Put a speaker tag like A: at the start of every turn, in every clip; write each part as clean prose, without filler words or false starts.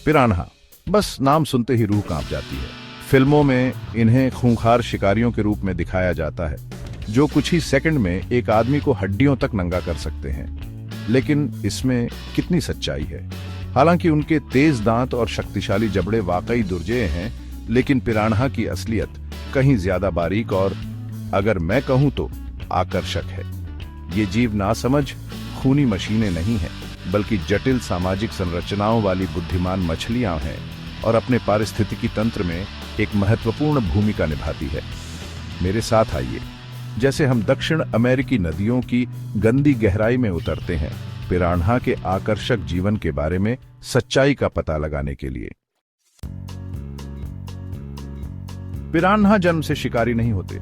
A: Piranha, बस नाम सुनते ही रूह कांप जाती है। फिल्मों में इन्हें खूंखार शिकारियों के रूप में दिखाया जाता है जो कुछ ही सेकंड में एक आदमी को हड्डियों तक नंगा कर सकते हैं। लेकिन इसमें कितनी सच्चाई है? हालांकि उनके तेज दांत और शक्तिशाली जबड़े वाकई दुर्जेय हैं, लेकिन पिरान्हा की असलियत कहीं ज्यादा बारीक और, अगर मैं कहूं तो, आकर्षक है। ये जीव नासमझ खूनी मशीनें नहीं हैं, बल्कि जटिल सामाजिक संरचनाओं वाली बुद्धिमान मछलियां हैं और अपने पारिस्थितिकी तंत्र में एक महत्वपूर्ण भूमिका निभाती है। मेरे साथ आइए, जैसे हम दक्षिण अमेरिकी नदियों की गंदी गहराई में उतरते हैं, पिरान्हा के आकर्षक जीवन के बारे में सच्चाई का पता लगाने के लिए। पिरान्हा जन्म से शिकारी नहीं होते।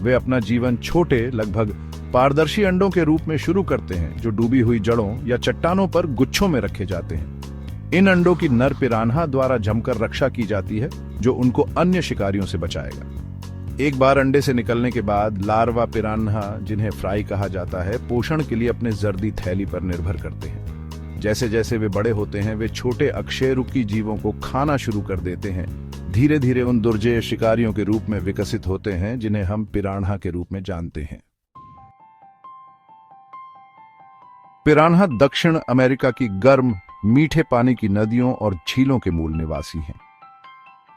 A: वे अपना जीवन छोटे, लगभग पारदर्शी अंडों के रूप में शुरू करते हैं, जो डूबी हुई जड़ों या चट्टानों पर गुच्छों में रखे जाते हैं। इन अंडों की नर पिरान्हा द्वारा जमकर रक्षा की जाती है, जो उनको अन्य शिकारियों से बचाएगा। एक बार अंडे से निकलने के बाद लार्वा पिरान्हा, जिन्हें फ्राई कहा जाता है, पोषण के लिए अपने जर्दी थैली पर निर्भर करते हैं। जैसे जैसे वे बड़े होते हैं, वे छोटे अकशेरुकी जीवों को खाना शुरू कर देते हैं। धीरे धीरे उन दुर्जेय शिकारियों के रूप में विकसित होते हैं जिन्हें हम पिरान्हा के रूप में जानते हैं। पिरान्हा दक्षिण अमेरिका की गर्म, मीठे पानी की नदियों और झीलों के मूल निवासी हैं।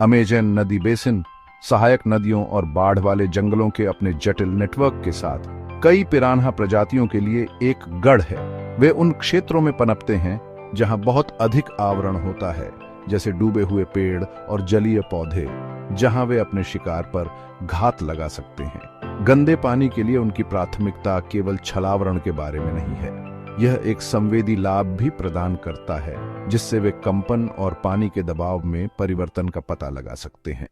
A: अमेजन नदी बेसिन, सहायक नदियों और बाढ़ वाले जंगलों के अपने जटिल नेटवर्क के साथ कई पिरान्हा प्रजातियों के लिए एक गढ़ है। वे उन क्षेत्रों में पनपते हैं जहां बहुत अधिक आवरण होता है, जैसे डूबे हुए पेड़ और जलीय पौधे, जहां वे अपने शिकार पर घात लगा सकते हैं। गंदे पानी के लिए उनकी प्राथमिकता केवल छलावरण के बारे में नहीं है, यह एक संवेदी लाभ भी प्रदान करता है, जिससे वे कंपन और पानी के दबाव में परिवर्तन का पता लगा सकते हैं।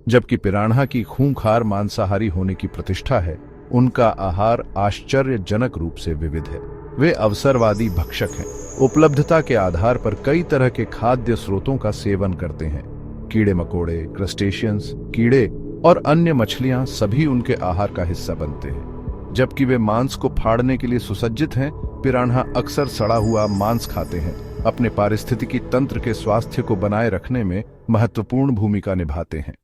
A: जबकि पिरान्हा की खूंखार मांसाहारी होने की प्रतिष्ठा है, उनका आहार आश्चर्यजनक रूप से विविध है। वे अवसरवादी भक्षक हैं, उपलब्धता के आधार पर कई तरह के खाद्य स्रोतों का सेवन करते हैं। कीड़े मकोड़े, क्रस्टेशियंस, कीड़े और अन्य मछलियां सभी उनके आहार का हिस्सा बनते हैं। जबकि वे मांस को फाड़ने के लिए सुसज्जित हैं, पिरान्हा अक्सर सड़ा हुआ मांस खाते हैं। अपने पारिस्थितिकी तंत्र के स्वास्थ्य को बनाए रखने में महत्वपूर्ण भूमिका निभाते हैं।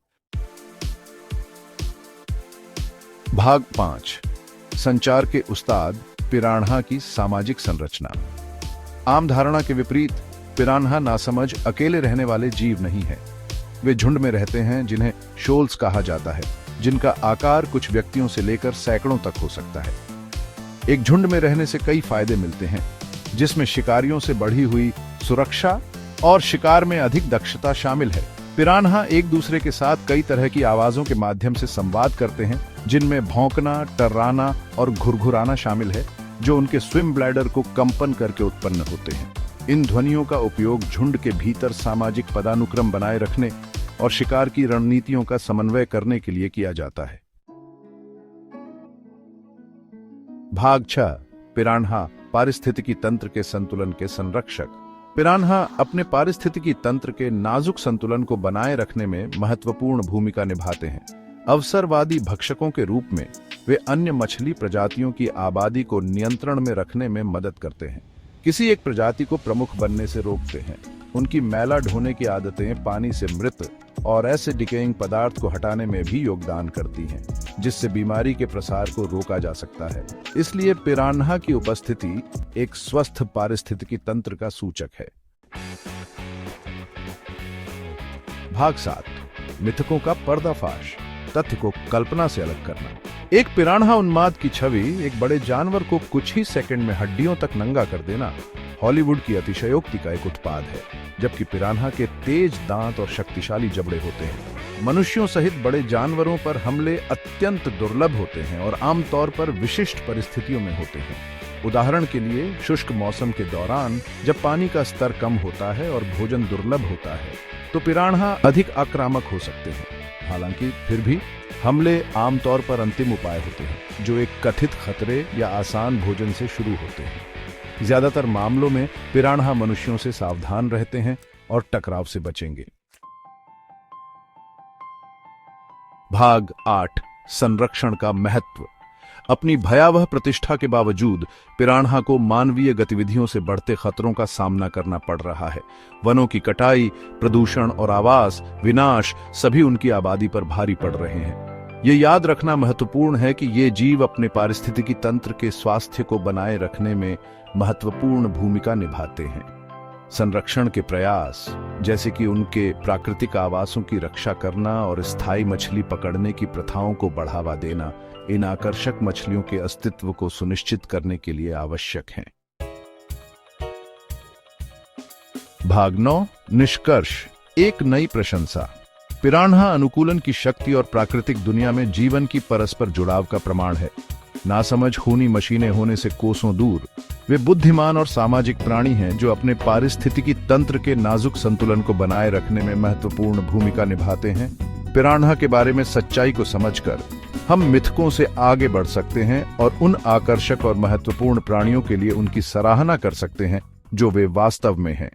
A: भाग 5, संचार के उस्ताद, पिरान्हा की सामाजिक संरचना। आम धारणा के विपरीत, पिरान्हा नासमझ अकेले रहने वाले जीव नहीं है। वे झुंड में रहते हैं, जिन्हें शोल्स कहा जाता है, जिनका आकार कुछ व्यक्तियों से लेकर सैकड़ों तक हो सकता है। एक झुंड में रहने से कई फायदे मिलते हैं, जिसमें शिकारियों से बढ़ी हुई सुरक्षा और शिकार में अधिक दक्षता शामिल है। पिरान्हा एक दूसरे के साथ कई तरह की आवाजों के माध्यम से संवाद करते हैं, जिनमें भौंकना, टर्राना और घुरघुराना शामिल है, जो उनके स्विम ब्लैडर को कंपन करके उत्पन्न होते हैं। इन ध्वनियों का उपयोग झुंड के भीतर सामाजिक पदानुक्रम बनाए रखने और शिकार की रणनीतियों का समन्वय करने के लिए किया जाता है। भाग 6, पिरान्हा पारिस्थितिकी तंत्र के संतुलन के संरक्षक। पिरान्हा अपने पारिस्थितिकी तंत्र के नाजुक संतुलन को बनाए रखने में महत्वपूर्ण भूमिका निभाते हैं। अवसरवादी भक्षकों के रूप में वे अन्य मछली प्रजातियों की आबादी को नियंत्रण में रखने में मदद करते हैं, किसी एक प्रजाति को प्रमुख बनने से रोकते हैं। उनकी मैला ढोने की आदतें पानी से मृत और एसिड डिकेइंग पदार्थ को हटाने में भी योगदान करती हैं, जिससे बीमारी के प्रसार को रोका जा सकता है। इसलिए पिरान्हा की उपस्थिति एक स्वस्थ पारिस्थितिकी तंत्र का सूचक है। भाग 7, मिथकों का पर्दाफाश, तथ्य को कल्पना से अलग करना। एक पिरान्हा उन्माद की छवि, एक बड़े जानवर को कुछ ही सेकंड में हड्डियों तक नंगा कर देना, हॉलीवुड की अतिशयोक्ति का एक उत्पाद है। जबकि पिरान्हा के तेज दांत और शक्तिशाली जबड़े होते हैं। मनुष्यों सहित बड़े जानवरों पर हमले अत्यंत दुर्लभ होते हैं और आमतौर पर विशिष्ट परिस्थितियों में होते हैं। उदाहरण के लिए, शुष्क मौसम के दौरान जब पानी का स्तर कम होता है और भोजन दुर्लभ होता है, तो पिरान्हा अधिक आक्रामक हो सकते हैं। हालांकि फिर भी हमले आमतौर पर अंतिम उपाय होते हैं, जो एक कथित खतरे या आसान भोजन से शुरू होते हैं। ज्यादातर मामलों में पिरान्हा मनुष्यों से सावधान रहते हैं और टकराव से बचेंगे। भाग 8, संरक्षण का महत्व। अपनी भयावह प्रतिष्ठा के बावजूद पिरान्हा को मानवीय गतिविधियों से बढ़ते खतरों का सामना करना पड़ रहा है। वनों की कटाई, प्रदूषण और आवास विनाश सभी उनकी आबादी पर भारी पड़ रहे हैं। ये याद रखना महत्वपूर्ण है कि ये जीव अपने पारिस्थितिकी तंत्र के स्वास्थ्य को बनाए रखने में महत्वपूर्ण भूमिका निभाते हैं। संरक्षण के प्रयास, जैसे कि उनके प्राकृतिक आवासों की रक्षा करना और स्थायी मछली पकड़ने की प्रथाओं को बढ़ावा देना, इन आकर्षक मछलियों के अस्तित्व को सुनिश्चित करने के लिए आवश्यक हैं। भाग 9, निष्कर्ष, एक नई प्रशंसा। पिरान्हा अनुकूलन की शक्ति और प्राकृतिक दुनिया में जीवन की परस्पर जुड़ाव का प्रमाण है। नासमझ खूनी मशीनें होने से कोसों दूर, वे बुद्धिमान और सामाजिक प्राणी हैं जो अपने पारिस्थितिकी तंत्र के नाजुक संतुलन को बनाए रखने में महत्वपूर्ण भूमिका निभाते हैं। पिरान्हा के बारे में सच्चाई को समझकर हम मिथकों से आगे बढ़ सकते हैं और उन आकर्षक और महत्वपूर्ण प्राणियों के लिए उनकी सराहना कर सकते हैं जो वे वास्तव में हैं।